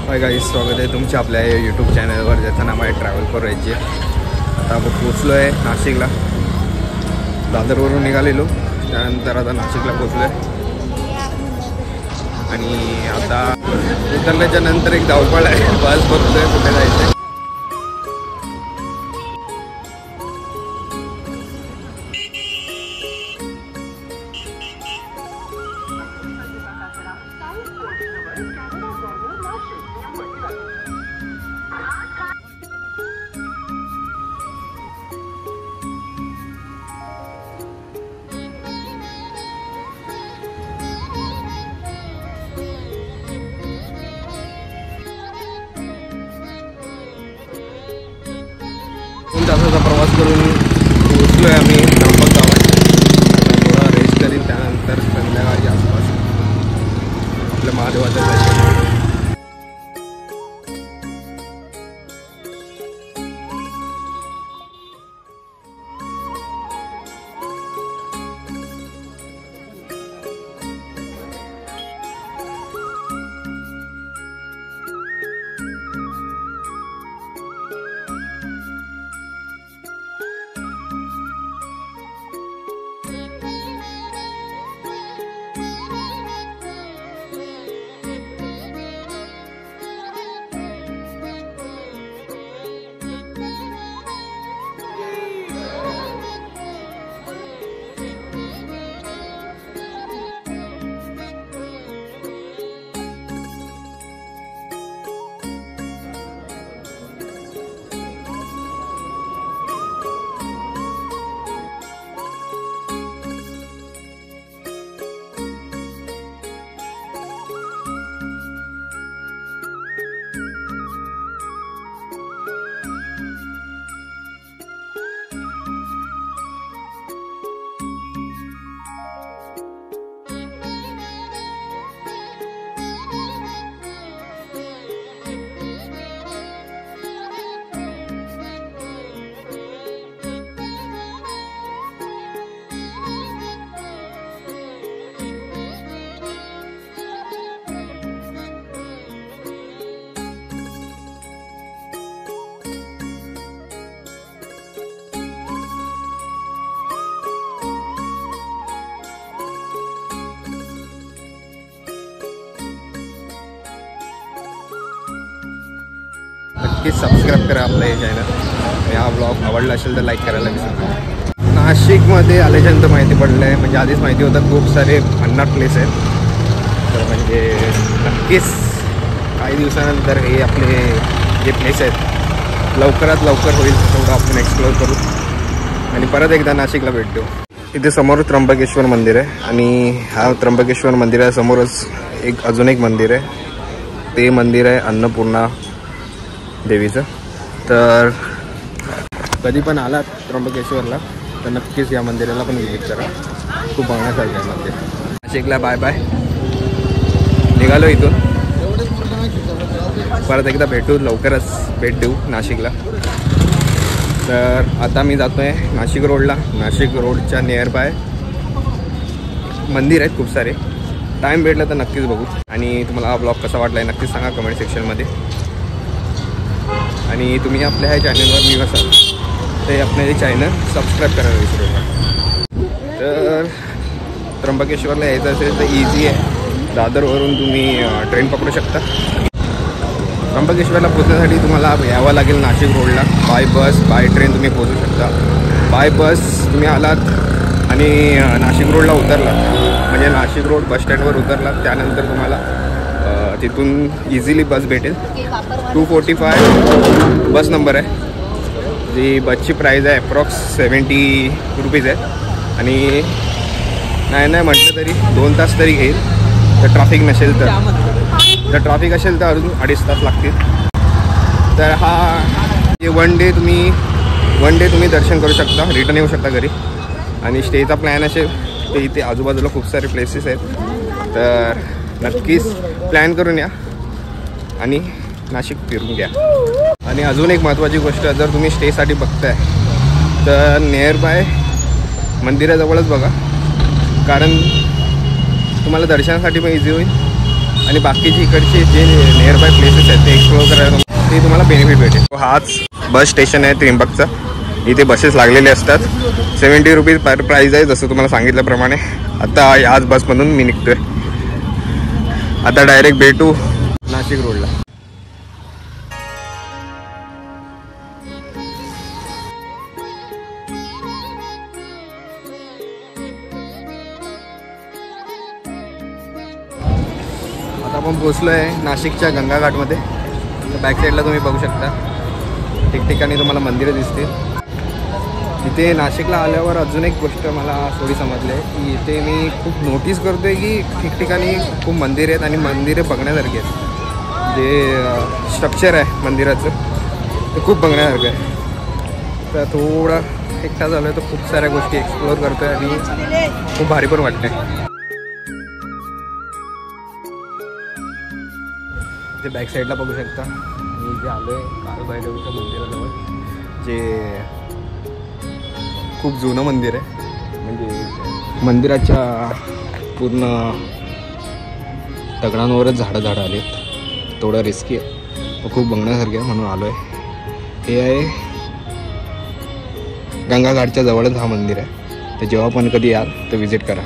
Hi guys, स्वागत आहे तुमच्या आपल्या यूट्यूब चॅनलवर, ज्याचं नाव आहे ट्रॅव्हल फॉर राज्य. आता आपण पोचलो आहे नाशिकला. दादरवरून निघालेलो, त्यानंतर आता नाशिकला पोचलो आहे. आणि आता उतरल्याच्या नंतर एक धावपळ आहे. बस बघतोय कुठे जायचं. तासाचा प्रवास करून पोचलो आहे आम्ही त्र्यंबक गावात. थोडा रेस्ट करीन, त्यानंतर संध्याकाळी आसपास आपल्या महादेवाचं दर्शन. नक्कीच सबस्क्राईब करा आपलं हे चॅनल. हा ब्लॉग आवडला असेल तर लाईक करायला विसरू नका. नाशिकमध्ये आल्याच्यानंतर माहिती पडलं आहे, म्हणजे आधीच माहिती होतं, खूप सारे भन्नाट प्लेस आहेत. तर म्हणजे नक्कीच काही दिवसानंतर हे आपले जे प्लेस आहेत लवकरात लवकर होईल तेवढं आपण एक्सप्लोअर करू आणि परत एकदा नाशिकला भेट देऊ. इथे समोर त्र्यंबकेश्वर मंदिर आहे आणि हा त्र्यंबकेश्वर मंदिरासमोरच अजून एक मंदिर आहे. ते मंदिर आहे अन्नपूर्णा देवीचं. तर कधी पण आलात त्र्यंबकेश्वरला तर नक्कीच या मंदिराला पण व्हिजिट करा. खूप बघण्यासारखं आहे मंदिर. नाशिकला बाय बाय, निघालो इथून. परत एकदा भेटू, लवकरच भेट देऊ नाशिकला. तर आता मी जातो आहे नाशिक रोडला. नाशिक रोडच्या नियर बाय मंदिर आहेत खूप सारे. टाईम भेटला तर नक्कीच बघू. आणि तुम्हाला हा ब्लॉग कसा वाटला आहे नक्कीच सांगा कमेंट सेक्शनमध्ये. आणि तुम्ही आपल्या ह्या चॅनलवर न्यू असाल ते आपले चॅनल सबस्क्राईब करायला विसरू नका. तर त्र्यंबकेश्वरला यायचं असेल तर इझी आहे. दादरवरून तुम्ही ट्रेन पकडू शकता. त्र्यंबकेश्वरला पोहोचण्यासाठी तुम्हाला यावं लागेल नाशिक रोडला. बाय बस बाय ट्रेन तुम्ही पोहोचू शकता. बाय बस तुम्ही आलात आणि नाशिक रोडला उतरलात म्हणजे नाशिक रोड बसस्टँडवर उतरलात, त्यानंतर तुम्हाला तिथून इझिली बस भेटेल. 245 बस नंबर आहे. जी बसची प्राईज आहे अप्रॉक्स 70 रुपीज आहे. आणि नाही म्हटलं तरी 2 तास तरी घेईल. तर ट्रॅफिक नसेल तर ट्रॅफिक असेल तर अजून 2.5 तास लागतील. तर हा वन डे तुम्ही दर्शन करू शकता, रिटर्न येऊ शकता घरी. आणि स्टेचा प्लॅन असेल तर इथे आजूबाजूला खूप सारे प्लेसेस आहेत. तर नक्कीच प्लॅन करून या आणि नाशिक फिरून घ्या. आणि अजून एक महत्त्वाची गोष्ट, जर तुम्ही स्टेसाठी बघताय तर नियर बाय मंदिराजवळच बघा, कारण तुम्हाला दर्शनासाठी पण इझी होईल आणि बाकीचे इकडचे जे नियर बाय प्लेसेस आहेत ते एक्सप्लोअर करायला ते तुम्हाला बेनिफिट भेटेल. हाच बस स्टेशन आहे त्र्यंबकचा. इथे बसेस लागलेले असतात. 70 रुपीज पर प्राईज आहे जसं तुम्हाला सांगितल्याप्रमाणे. आता याच बसमधून मी निघतोय. आता डायरेक्ट भेटू नाशिक रोडला. आता आपण पोचलो आहे नाशिकच्या गंगा घाटमध्ये. बॅक साईडला तुम्ही बघू शकता ठिकठिकाणी तुम्हाला मंदिरं दिसतील. इथे नाशिकला आल्यावर अजून एक गोष्ट मला थोडी समजली आहे की इथे मी खूप नोटीस करतो आहे की ठिकठिकाणी खूप मंदिर आहेत आणि मंदिरे बघण्यासारखी आहेत. जे स्ट्रक्चर आहे मंदिराचं ते खूप बघण्यासारखं आहे. तर थोडा एकटा झालो आहे तर खूप साऱ्या गोष्टी एक्सप्लोअर करतो आहे आणि खूप भारी पण वाटते. ते बॅक साईडला बघू शकता मी जे आलो आहे काळभैरवीच्या मंदिराजवळ, जे खूप जुनं मंदिर आहे. म्हणजे मंदिराच्या पूर्ण दगडांवरच झाडं आली आहेत. थोडं रिस्की आहे, खूप बघण्यासारखं आहे म्हणून आलो आहे. हे आहे गंगा घाटच्या जवळच हा मंदिर आहे. तर जेव्हा पण कधी याल तर विजिट करा.